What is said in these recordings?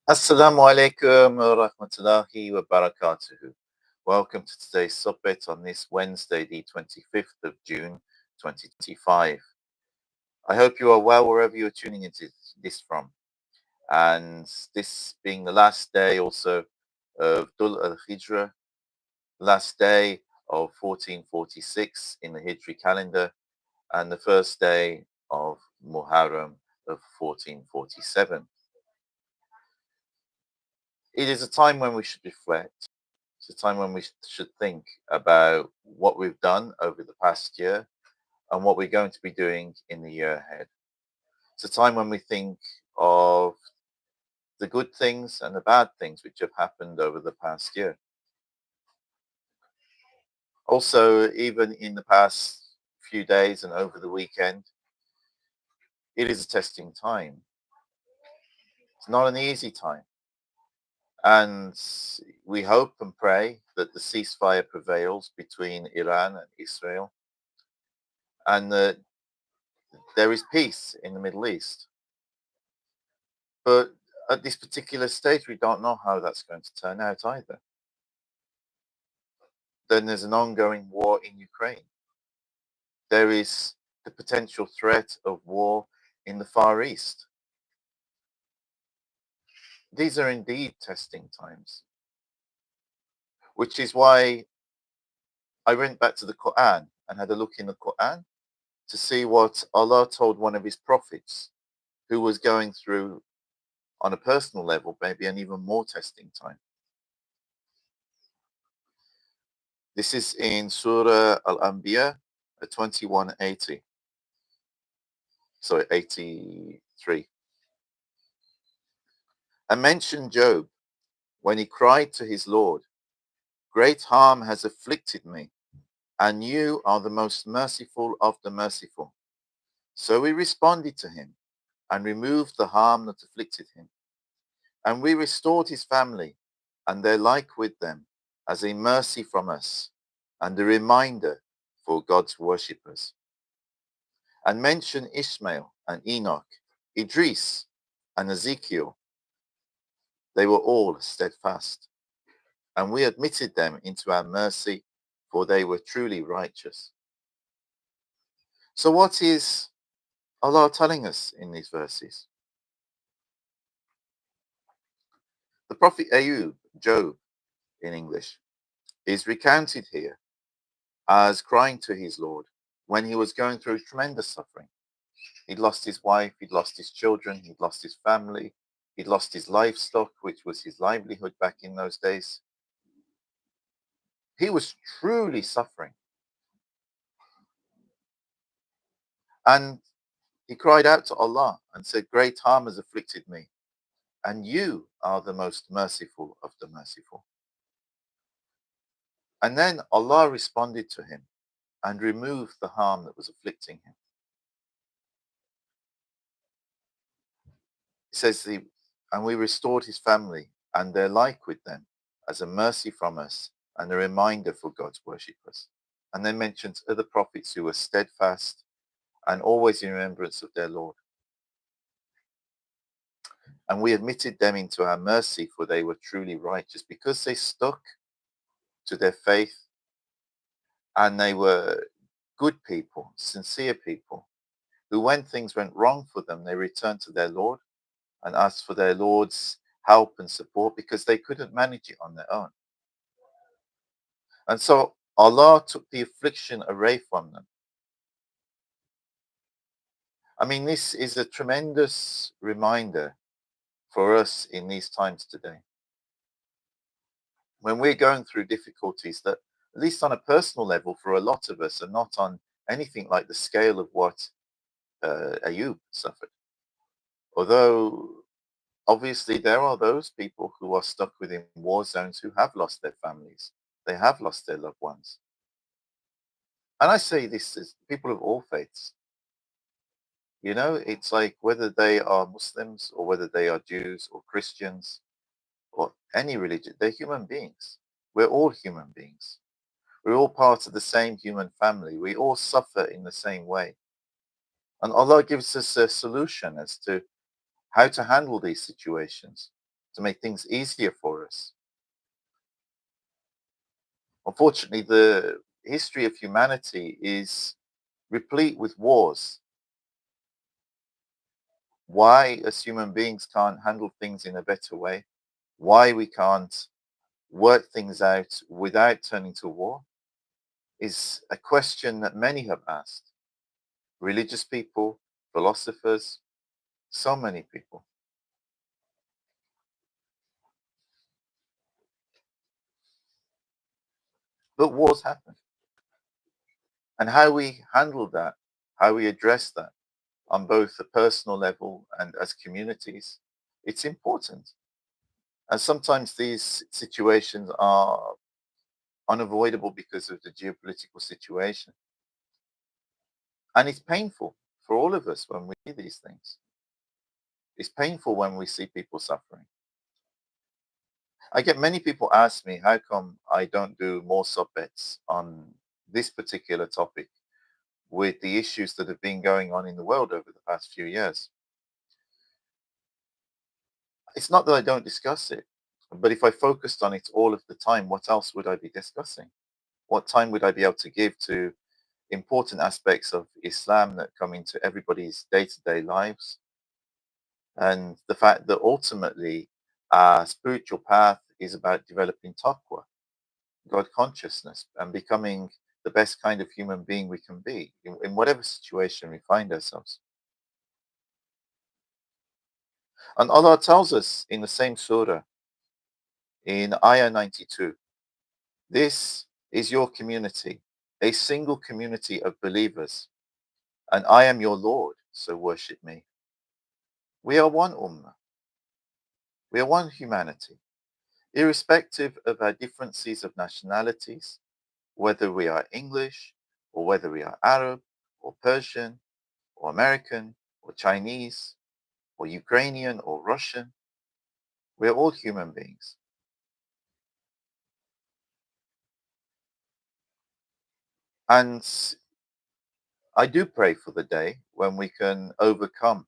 Assalamu alaikum wa rahmatullahi wa barakatuhu. Welcome to today's sohbet on this Wednesday, the 25th of June, 2025. I hope you are well wherever you're tuning into this from. And this being the last day also of al-Hijjah, last day of 1446 in the Hijri calendar, and the first day of Muharram of 1447. It is a time when we should reflect. It's a time when we should think about what we've done over the past year and what we're going to be doing in the year ahead. It's a time when we think of the good things and the bad things which have happened over the past year. Also, even in the past few days and over the weekend, it is a testing time. It's not an easy time. And we hope and pray that the ceasefire prevails between Iran and Israel and that there is peace in the Middle East. But at this particular stage, we don't know how that's going to turn out either. Then there's an ongoing war in Ukraine. There is the potential threat of war in the Far East. These are indeed testing times, which is why I went back to the Qur'an and had a look in the Qur'an to see what Allah told one of his prophets who was going through, on a personal level, maybe an even more testing time. This is in Surah al-Anbiya 2180. Sorry, 83. And mention Job when he cried to his Lord, "Great harm has afflicted me, and you are the most merciful of the merciful." So we responded to him and removed the harm that afflicted him. And we restored his family and their like with them as a mercy from us and a reminder for God's worshippers. And mention Ishmael and Enoch, Idris and Ezekiel. They were all steadfast, and we admitted them into our mercy, for they were truly righteous. So what is Allah telling us in these verses? The Prophet Ayyub, Job in English, is recounted here as crying to his Lord when he was going through tremendous suffering. He'd lost his wife, he'd lost his children, he'd lost his family, he'd lost his livestock, which was his livelihood back in those days. He was truly suffering. And he cried out to Allah and said, "Great harm has afflicted me, and you are the most merciful of the merciful." And then Allah responded to him and removed the harm that was afflicting him. It says, "And we restored his family and their like with them as a mercy from us and a reminder for God's worshippers." And then mentions other prophets who were steadfast and always in remembrance of their Lord. And we admitted them into our mercy, for they were truly righteous, because they stuck to their faith and they were good people, sincere people, who when things went wrong for them, they returned to their Lord and asked for their Lord's help and support because they couldn't manage it on their own. And so Allah took the affliction away from them. I mean, this is a tremendous reminder for us in these times today. When we're going through difficulties that, at least on a personal level, for a lot of us, are not on anything like the scale of what Ayyub suffered. Although, obviously, there are those people who are stuck within war zones who have lost their families. They have lost their loved ones. And I say this as people of all faiths. You know, it's like whether they are Muslims or whether they are Jews or Christians or any religion, they're human beings. We're all human beings. We're all part of the same human family. We all suffer in the same way. And Allah gives us a solution as to how to handle these situations to make things easier for us. Unfortunately, the history of humanity is replete with wars. Why, as human beings, can't handle things in a better way? Why we can't work things out without turning to war is a question that many have asked. Religious people, philosophers, so many people. But wars happen. And how we handle that, how we address that on both a personal level and as communities, it's important. And sometimes these situations are unavoidable because of the geopolitical situation. And it's painful for all of us when we see these things. It's painful when we see people suffering. I get many people ask me how come I don't do more sohbets on this particular topic with the issues that have been going on in the world over the past few years. It's not that I don't discuss it, but if I focused on it all of the time, what else would I be discussing? What time would I be able to give to important aspects of Islam that come into everybody's day-to-day lives? And the fact that ultimately our spiritual path is about developing taqwa, God consciousness, and becoming the best kind of human being we can be in whatever situation we find ourselves. And Allah tells us in the same surah, in ayah 92, this is your community, a single community of believers, and I am your Lord, so worship me. We are one ummah. We are one humanity, irrespective of our differences of nationalities, whether we are English or whether we are Arab or Persian or American or Chinese or Ukrainian or Russian. We're all human beings. And I do pray for the day when we can overcome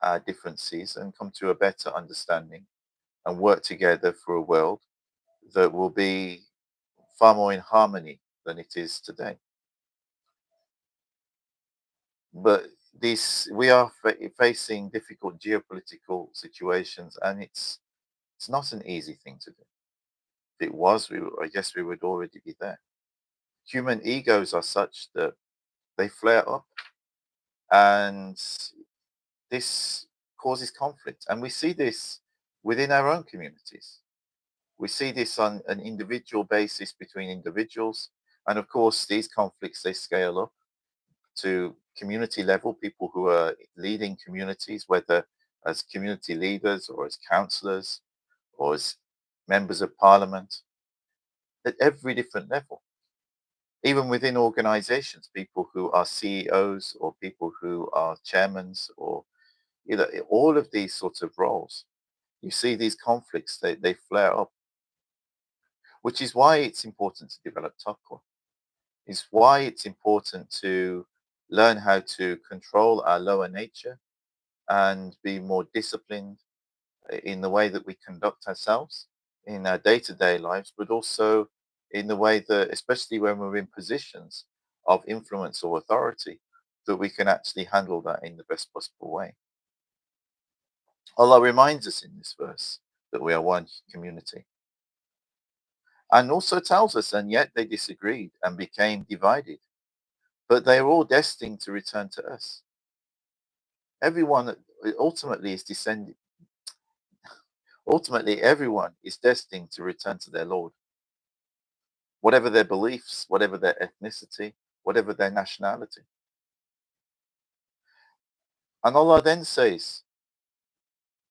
our differences and come to a better understanding and work together for a world that will be far more in harmony than it is today. But this, we are facing difficult geopolitical situations, and it's not an easy thing to do. If it was, I guess we would already be there. Human egos are such that they flare up, and this causes conflict. And we see this within our own communities. We see this on an individual basis between individuals. And of course, these conflicts, they scale up to community level, people who are leading communities, whether as community leaders or as councillors or as members of parliament, at every different level. Even within organizations, people who are CEOs or people who are chairmen or all of these sorts of roles, you see these conflicts, they flare up, which is why it's important to develop taqwa. It's why it's important to learn how to control our lower nature and be more disciplined in the way that we conduct ourselves in our day-to-day lives, but also in the way that, especially when we're in positions of influence or authority, that we can actually handle that in the best possible way. Allah reminds us in this verse that we are one community. And also tells us, and yet they disagreed and became divided, but they are all destined to return to us. Everyone ultimately is descending. Ultimately, everyone is destined to return to their Lord. Whatever their beliefs, whatever their ethnicity, whatever their nationality. And Allah then says,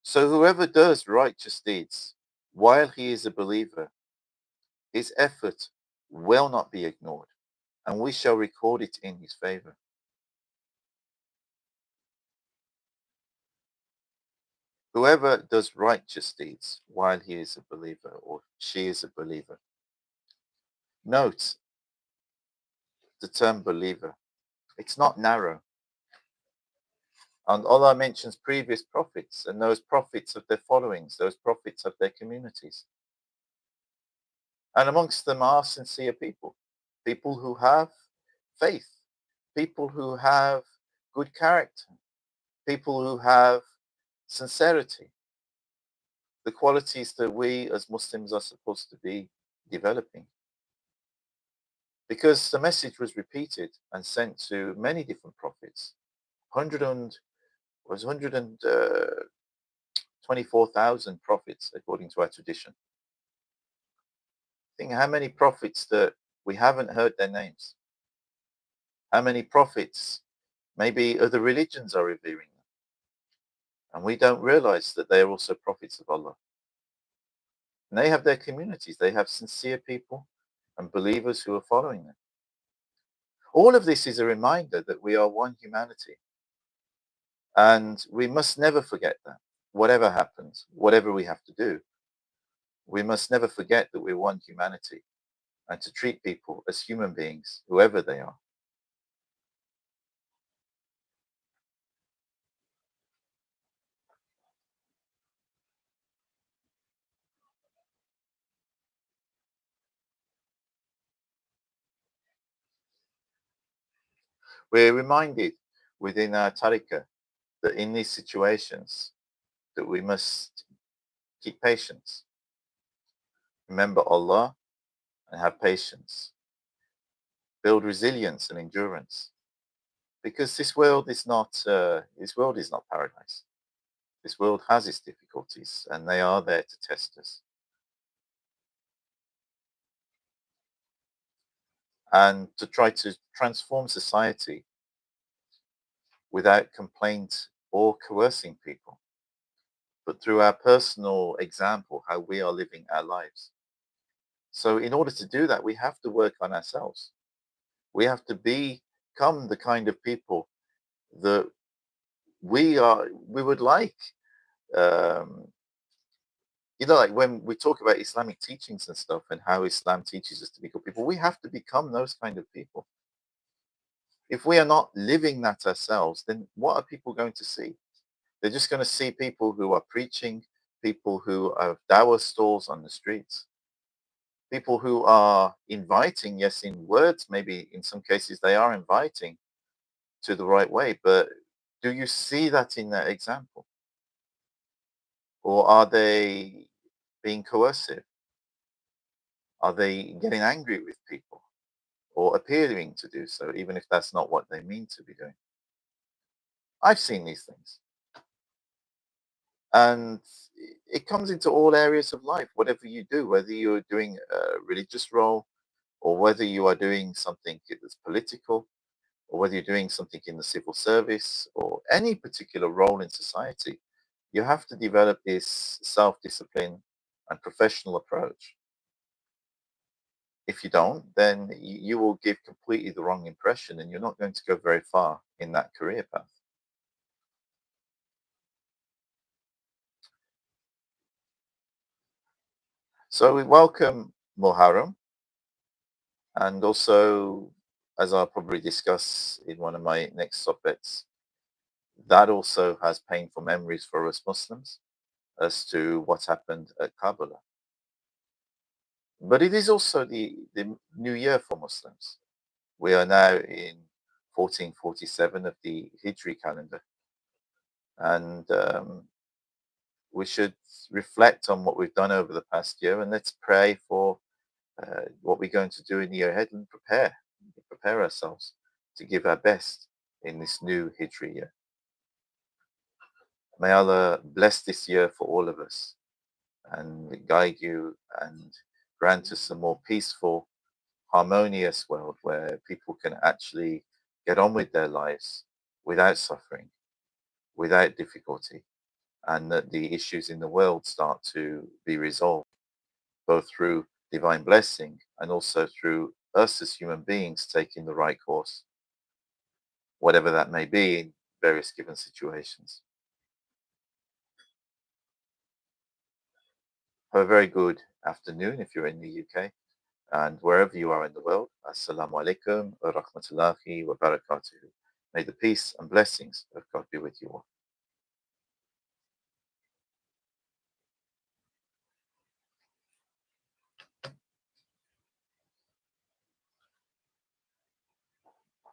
so whoever does righteous deeds while he is a believer, his effort will not be ignored, and we shall record it in his favor. Whoever does righteous deeds while he is a believer or she is a believer. Note the term believer. It's not narrow. And Allah mentions previous prophets, and those prophets of their followings, those prophets of their communities. And amongst them are sincere people, people who have faith, people who have good character, people who have sincerity, the qualities that we as Muslims are supposed to be developing. Because the message was repeated and sent to many different prophets. 124,000 prophets, according to our tradition. Think how many prophets that we haven't heard their names. How many prophets maybe other religions are revering them. And we don't realize that they are also prophets of Allah. And they have their communities. They have sincere people and believers who are following them. All of this is a reminder that we are one humanity. And we must never forget that. Whatever happens, whatever we have to do, we must never forget that we're one humanity and to treat people as human beings, whoever they are. We're reminded within our tariqah that in these situations that we must keep patience. Remember Allah and have patience. Build resilience and endurance. Because this world is not paradise. This world has its difficulties and they are there to test us. And to try to transform society without complaint or coercing people, but through our personal example, how we are living our lives. So in order to do that, we have to work on ourselves. We have to become the kind of people that we would like. Um, like when we talk about Islamic teachings and stuff and how Islam teaches us to be good people, we have to become those kind of people. If we are not living that ourselves, then what are people going to see? They're just going to see people who are preaching, people who have dawah stalls on the streets, people who are inviting, yes, in words, maybe in some cases they are inviting to the right way, but do you see that in that example? Or are they being coercive? Are they getting angry with people or appearing to do so, even if that's not what they mean to be doing? I've seen these things. And it comes into all areas of life, whatever you do, whether you're doing a religious role or whether you are doing something that's political or whether you're doing something in the civil service or any particular role in society, you have to develop this self-discipline and professional approach. If you don't, then you will give completely the wrong impression and you're not going to go very far in that career path. So we welcome Muharram, and also, as I'll probably discuss in one of my next sohbets, that also has painful memories for us Muslims as to what happened at Karbala. But it is also the new year for Muslims. We are now in 1447 of the Hijri calendar. And we should reflect on what we've done over the past year and let's pray for what we're going to do in the year ahead and prepare ourselves to give our best in this new Hijri year. May Allah bless this year for all of us and guide you and grant us a more peaceful, harmonious world where people can actually get on with their lives without suffering, without difficulty, and that the issues in the world start to be resolved, both through divine blessing and also through us as human beings taking the right course, whatever that may be in various given situations. Have a very good afternoon if you're in the UK, and wherever you are in the world. Assalamu alaikum wa rahmatullahi wa barakatuhu. May the peace and blessings of God be with you all.